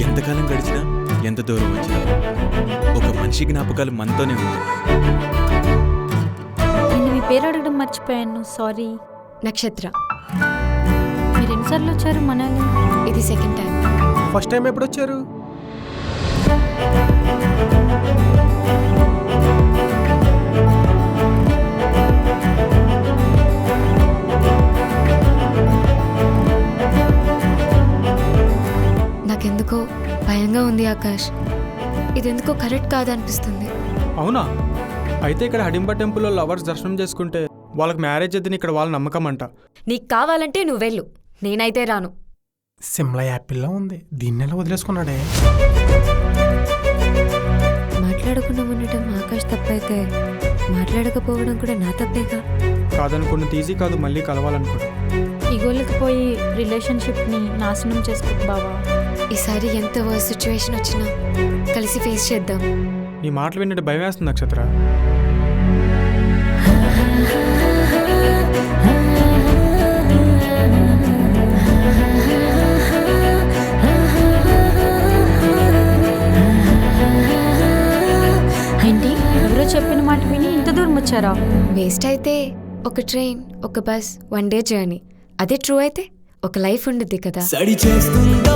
ఎంతకాలం గడిచినా ఎంత దూరం వచ్చినా ఒక మనిషి జ్ఞాపకాలు మనతోనే ఉంటాయి. నేను మీ పేరు అడగడం మర్చిపోయాను, సారీ. నక్షత్ర. మీరు ఎన్నిసార్లు వచ్చారు మనాలి? ఇది సెకండ్ టైం. ఫస్ట్ టైం ఎప్పుడు వచ్చారు? నాకెందుకో భయంగా ఉంది ఆకాష్. ఇదెందుకో కరెక్ట్ కాదనిపిస్తుంది. అవునా? అయితే ఇక్కడ హడింబ టెంపుల్లో లవర్స్ దర్శనం చేసుకుంటే వాళ్ళకి మ్యారేజ్ అదని ఇక్కడ వాళ్ళ నమ్మకం అంట. నీకు కావాలంటే నువ్వు వెళ్ళు, నేనైతే రాను. సిమ్లా యాపిల్లా ఉంది, దీన్ని ఎలా వదిలేసుకున్నాడే? మాట్లాడకుండా ఉండటం ఆకాష్ తప్పైతే మాట్లాడకపోవడం కూడా నా తప్పేగా. కాదనుకున్నది ఈజీ కాదు మళ్ళీ కలవాలనుకోండి. ఈగోలకి పోయి రిలేషన్షిప్ని నాశనం చేసుకోకు బావా. ఈసారి ఎంత వర్స్ సిచ్యువేషన్ వచ్చినా కలిసి ఫేస్ చేద్దాం. నీ మాటలు విన్నట్టు భయం వేస్తుంది నక్షత్ర. ఏంటి, ఎవరో చెప్పిన మాట విని ఇంత దూరం వచ్చారా? వేస్ట్ అయితే ఒక ట్రైన్, ఒక బస్, 1 డే జర్నీ. అదే ట్రూ అయితే ఒక లైఫ్ ఉండిద్ది కదా. సడి చేస్తుందో